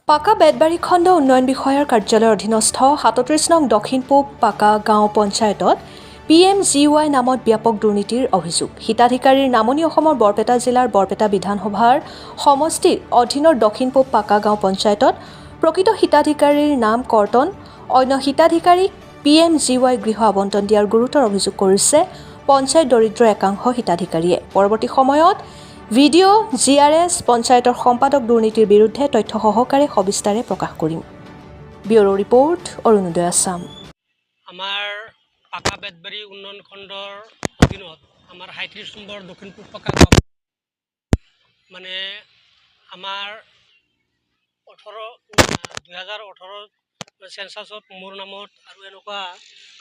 পাকা বেতবাৰী খণ্ড উন্নয়ন বিষয়াৰ কাৰ্যালয়ৰ অধীনস্থ ৩৭ নং দক্ষিণ পূব পাকা গাঁও পঞ্চায়তত PMGY নামত ব্যাপক দুৰ্নীতিৰ অভিযোগ। হিতাধিকাৰীৰ নামনি অসমৰ বৰপেটা জিলাৰ বৰপেটা বিধানসভাৰ সমষ্টিৰ অধীনৰ দক্ষিণ পূব পাকা গাঁও পঞ্চায়তত প্ৰকৃত হিতাধিকাৰীৰ নাম কৰ্তন, অন্য হিতাধিকাৰীক PMGY গৃহ আবণ্টন দিয়াৰ গুৰুতৰ অভিযোগ কৰিছে পঞ্চায়ত দৰিদ্ৰ একাংশ হিতাধিকাৰীয়ে। পৰৱৰ্তী সময়ত ভিডিঅ' GRS পঞ্চায়তৰ সম্পাদক দুৰ্নীতিৰ বিৰুদ্ধে তথ্য সহকাৰে সবিস্তাৰে প্ৰকাশ কৰিম। Bureau report, Arunodoy Assam. আমাৰ পাকা বেতবাৰী উন্নয়ন খণ্ডৰ অধীনত আমাৰ ৩৭ নম্বৰ দক্ষিণ পূব পাকা গাঁও মানে আমাৰ 2018 চেঞ্চাছত মোৰ নামত আৰু এনেকুৱা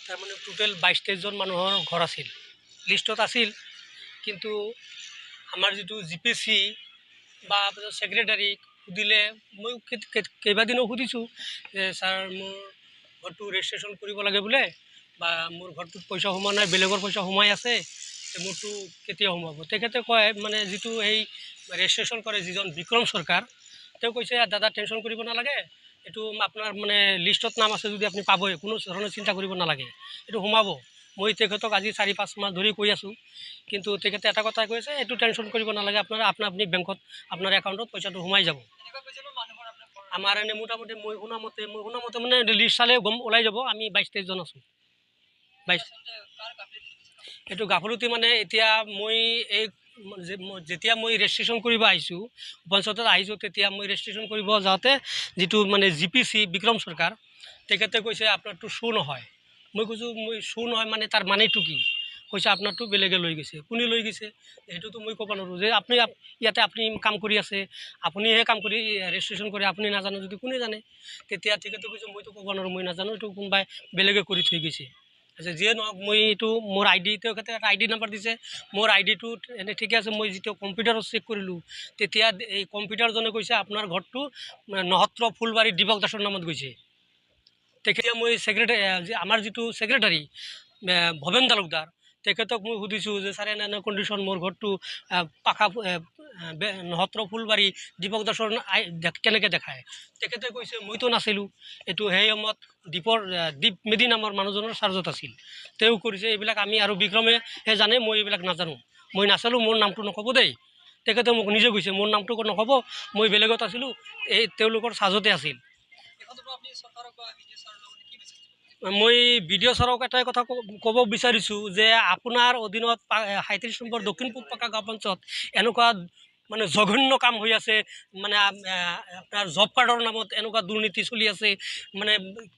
তাৰমানে টোটেল 22-23জন মানুহৰ ঘৰ আছিল, লিষ্টত আছিল। কিন্তু আমাৰ যিটো GPC বা ছেক্ৰেটাৰীক সুধিলে, মই কেইবাদিনো সুধিছোঁ যে ছাৰ মোৰ ঘৰটো ৰেজিষ্ট্ৰেশ্যন কৰিব লাগে বোলে, বা মোৰ ঘৰটোত পইচা সোমোৱা নাই, বেলেগৰ পইচা সোমাই আছে, মোৰটো কেতিয়া সোমাব? তেখেতে কয় মানে যিটো এই ৰেজিষ্ট্ৰেশ্যন কৰে যিজন বিক্ৰম চৰকাৰ, তেওঁ কৈছে দাদা টেনশ্যন কৰিব নালাগে, এইটো আপোনাৰ মানে লিষ্টত নাম আছে যদি আপুনি পাবই, কোনো ধৰণৰ চিন্তা কৰিব নালাগে, এইটো সোমাব। মই তেখেতক আজি 4-5 মাহ ধৰি কৈ আছোঁ, কিন্তু তেখেতে এটা কথা কৈছে, এইটো টেনশ্যন কৰিব নালাগে, আপুনি বেংকত আপোনাৰ একাউণ্টত পইচাটো সোমাই যাব। আমাৰ এনে মোটামুটি মই শুনা মতে মানে লিষ্ট চালে গম ওলাই যাব, আমি 22-23জন আছোঁ। এইটো গাফলতি মানে এতিয়া মই যেতিয়া মই ৰেজিষ্ট্ৰেশ্যন কৰিব আহিছোঁ, পঞ্চায়তত আহিছোঁ, তেতিয়া মই ৰেজিষ্ট্ৰেশ্যন কৰিব যাওঁতে যিটো মানে GPC বিক্ৰম চৰকাৰ, তেখেতে কৈছে আপোনাৰটো শ্ব' নহয়। মই কৈছোঁ মই শ্ব' নহয় মানে তাৰ মানেটো কি? কৈছে আপোনাৰটো বেলেগে লৈ গৈছে। কোনে লৈ গৈছে সেইটোতো মই ক'ব নোৱাৰোঁ, যে ইয়াতে আপুনি কাম কৰি আছে, আপুনিহে কাম কৰি ৰেজিষ্ট্ৰেশ্যন কৰে, আপুনি নাজানো যদি কোনে জানে? তেতিয়া তেখেতে কৈছে মইতো ক'ব নোৱাৰোঁ, মই নাজানো, এইটো কোনোবাই বেলেগে কৰি থৈ গৈছে। আচ্ছা, যিয়ে নহওক, মই এইটো মোৰ তেখেতে এটা ID নাম্বাৰ দিছে, মোৰ IDটোত এনে ঠিকে আছে। মই যেতিয়া কম্পিউটাৰত চেক কৰিলোঁ, তেতিয়া এই কম্পিউটাৰজনে কৈছে আপোনাৰ ঘৰটো নহত্ৰ ফুলবাৰী দীপক দাসৰ নামত গৈছে। তেখেতে মই আমাৰ যিটো ছেক্ৰেটাৰী ভৱেন তালুকদাৰ, তেখেতক মই সুধিছোঁ যে ছাৰ এনে কণ্ডিশ্যন, মোৰ ঘৰটো পাকা নহত্ৰ ফুলবাৰী দীপক দাসৰ কেনেকৈ দেখায়? তেখেতে কৈছে মইতো নাছিলোঁ, এইটো সেই সময়ত দীপ মেধি নামৰ মানুহজনৰ চাৰ্জত আছিল, তেওঁ কৰিছে এইবিলাক। আমি আৰু বিক্ৰমেহে জানে, মই এইবিলাক নাজানো, মই নাচালোঁ, মোৰ নামটো নক'ব দেই। তেখেতে মোক নিজে কৈছে মোৰ নামটো নক'ব, মই বেলেগত আছিলোঁ, এই তেওঁলোকৰ চাৰ্জতে আছিল। মই BDO ছাৰক এটাই কথা ক'ব বিচাৰিছোঁ যে আপোনাৰ অধীনত ৩৭ নম্বৰ দক্ষিণ পূব পাকা গাঁও পঞ্চায়ত এনেকুৱা মানে জঘন্য কাম হৈ আছে, মানে আপোনাৰ জব কাৰ্ডৰ নামত এনেকুৱা দুৰ্নীতি চলি আছে, মানে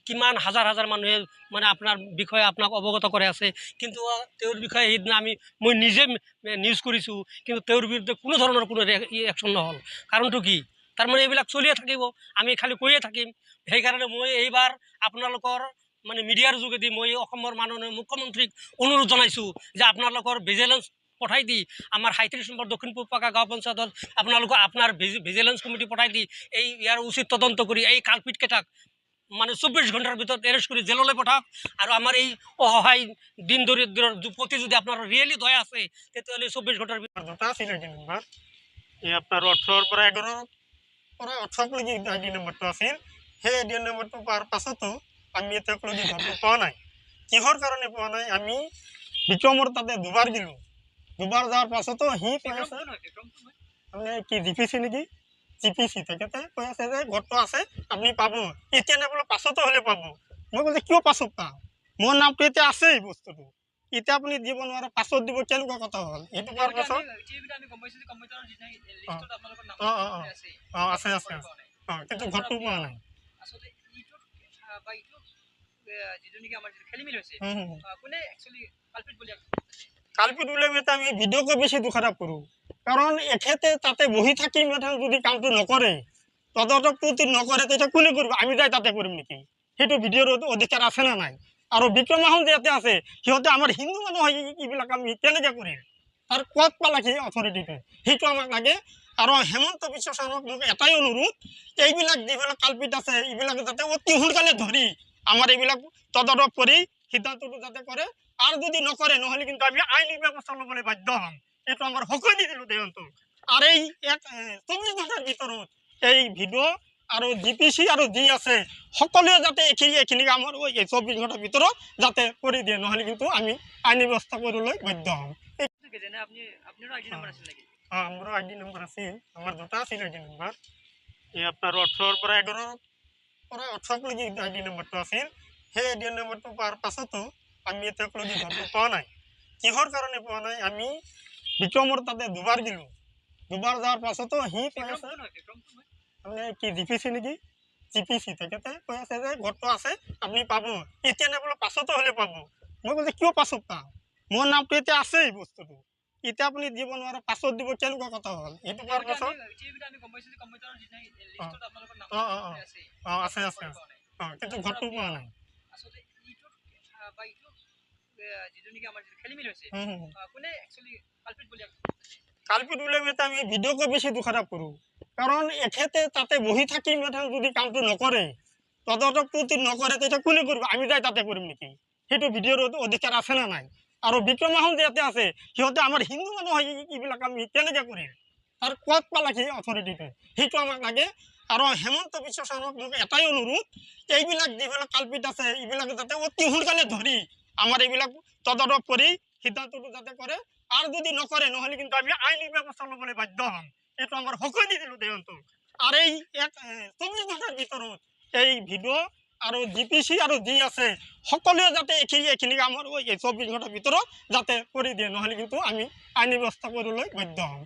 কিমান হাজাৰ মানুহে মানে আপোনাৰ বিষয়ে আপোনাক অৱগত কৰে আছে, কিন্তু তেওঁৰ বিষয়ে সেইদিনা মই নিজে নিউজ কৰিছোঁ, কিন্তু তেওঁৰ বিৰুদ্ধে কোনো ধৰণৰ কোনো একশ্যন নহ'ল। কাৰণটো কি? তাৰমানে এইবিলাক চলিয়ে থাকিব, আমি খালি কৈয়ে থাকিম। সেইকাৰণে মই এইবাৰ আপোনালোকৰ মানে মিডিয়াৰ যোগেদি মই অসমৰ মাননীয় মুখ্যমন্ত্ৰীক অনুৰোধ জনাইছোঁ যে আপোনালোকৰ ভিজিলেন্স পঠাই দি আমাৰ ৩৭ নম্বৰ দক্ষিণ পূব পাকা গাঁও পঞ্চায়তত আপোনাৰ ভিজিলেন্স কমিটি পঠাই দি ইয়াৰ উচিত তদন্ত কৰি এই কালপিতকেইটাক মানে 24 ঘণ্টাৰ ভিতৰত এৰেষ্ট কৰি জেললৈ পঠাওক। আৰু আমাৰ এই অসহায় দিন দৰিদ্ৰৰ প্ৰতি যদি আপোনাৰ ৰিয়েলি দয়া আছে, তেতিয়াহ'লে 24 ঘণ্টাৰ ভিতৰত দুটা আছিল আইডি নম্বৰ, এই আপোনাৰ 18-ৰ পৰা 11-ৰ পৰা 18-লৈকে আইডি নম্বৰটো আছিল। সেই আইডি নম্বৰটো পোৱাৰ পাছতো আমি এতিয়ালৈকে ঘৰটো পোৱা নাই। কিহৰ কাৰণে পোৱা নাই? আমি বিক্ৰমৰ তাতে দুবাৰ গ'লোঁ, দুবাৰ যোৱাৰ পাছতো সি কৈ আছে মানে কি GPC নেকি, GPC তেখেতে কৈ আছে যে ঘৰটো আছে, আপুনি পাব, এতিয়া নে বোলে পাছতো হ'লে পাব। মই কৈছোঁ কিয় পাছত পাম? মোৰ নামটো এতিয়া আছেই বস্তুটো, এতিয়া আপুনি দিব নোৱাৰে, পাছত দিব, কেনেকুৱা কথা হ'ল? এইটো পোৱাৰ পাছত আছে কিন্তু ঘৰটো পোৱা নাই। কালপিত বুলি আমি ভিডিঅ'কে বেছি দোষাৰোপ কৰোঁ, কাৰণ এখেতে তাতে বহি থাকি যদি কামটো নকৰে, তদন্তটো নকৰে, তেতিয়া কোনে কৰিব? আমি যাই তাতে কৰিম নেকি? সেইটো ভিডিঅ'ৰ অধিকাৰ আছে নে নাই? আৰু বিক্ৰমাহন ইয়াতে আছে, সিহঁতে আমাৰ হিন্দু মানুহ হয়, এইবিলাক আমি কেনেকৈ কৰিম? তাৰ ক'ত পালে সেই অথৰিটিটো, সেইটো আমাক লাগে। আৰু হেমন্ত বিশ্ব শৰ্মাক মোক এটাই অনুৰোধ, এইবিলাক যিবিলাক কালপিত আছে, এইবিলাক যাতে অতি সোনকালে ধৰি আমাৰ এইবিলাক তদন্ত কৰি সিদ্ধান্তটো যাতে কৰে, আৰু যদি নকৰে নহ'লে কিন্তু আমি আইনী ব্যৱস্থা ল'বলৈ বাধ্য হ'ম। এইটো আমাৰ সকলোৱে দি দিলোঁ দেহন্তক। আৰু এই 24 ঘণ্টাৰ ভিতৰত এই ভিডিঅ' আৰু DPC আৰু যি আছে সকলোৱে যাতে এইখিনি কামৰ 24 ঘণ্টাৰ ভিতৰত যাতে কৰি দিয়ে, নহ'লে কিন্তু আমি আইনী ব্যৱস্থা কৰিবলৈ বাধ্য হ'ম। আমাৰ আইডি নাম্বাৰ আছে, আমাৰ দুটা আছিল আইডি নাম্বাৰ। এই আপনাৰ 18 পৰা 18 লৈকে আইডি নাম্বাৰটো আছিল। সেই আইডি নাম্বাৰটো পোৱাৰ পাছতো আমি এতিয়ালৈকে ঘৰটো পোৱা নাই। কিহৰ কাৰণে পোৱা নাই? আমি বিক্ৰমৰ তাতে দুবাৰ গেলোঁ। দুবাৰ যোৱাৰ পাছতো সি কৈ আছে মানে কি DPC নেকি, GPC তেখেতে কৈ আছে যে ঘৰটো আছে আপুনি পাব, এতিয়া নেপালে পাছতো হ'লে পাব। মই কৈছোঁ কিয় পাছত পাম, মোৰ নামটো এতিয়া আছেই বস্তুটো, এতিয়া আপুনি দিব নোৱাৰে পাছত দিব, কেনেকুৱা কথা হ'ল? সেইটো পোৱাৰ পাছত আছে কিন্তু ঘৰটো পোৱা নাই। কালপিত বুলি আমি ভিডিঅ'কে বেছি দোষাৰোপ কৰোঁ, কাৰণ এখেতে তাতে বহি থাকি যদি কামটো নকৰে, তদন্ত প্ৰতি নকৰে, তেতিয়া কোনে কৰিব? আমি যাই তাতে কৰিম নেকি? সেইটো ভিডিঅ'ৰ অধিকাৰ আছে নে নাই? আৰু বিক্ৰমাহন ইয়াতে আছে, সিহঁতে আমাৰ হিন্দু মানুহ হয়, এইবিলাক আমি কেনেকৈ কৰিম? তাৰ ক'ত পালে সেই অথৰিটিটো, সেইটো আমাক লাগে। আৰু হেমন্ত বিশ্ব শৰ্মাক মোক এটাই অনুৰোধ, এইবিলাক যিবিলাক কালপিত আছে এইবিলাক যাতে অতি সোনকালে ধৰি আমাৰ এইবিলাক তদন্ত কৰি সিদ্ধান্তটো যাতে কৰে, আৰু যদি নকৰে নহ'লে কিন্তু আমি আইনী ব্যৱস্থা ল'বলৈ বাধ্য হ'ম। এইটো আমাৰ সকলোৱে দিছিলোঁ দেৱন্তক। আৰু এই 24 ঘণ্টাৰ ভিতৰত এই ভিডিঅ' আৰু DPC আৰু যি আছে সকলোৱে যাতে এইখিনি কামৰ 24 ঘণ্টাৰ ভিতৰত যাতে কৰি দিয়ে, নহ'লে কিন্তু আমি আইনী ব্যৱস্থা কৰিবলৈ বাধ্য হ'ম।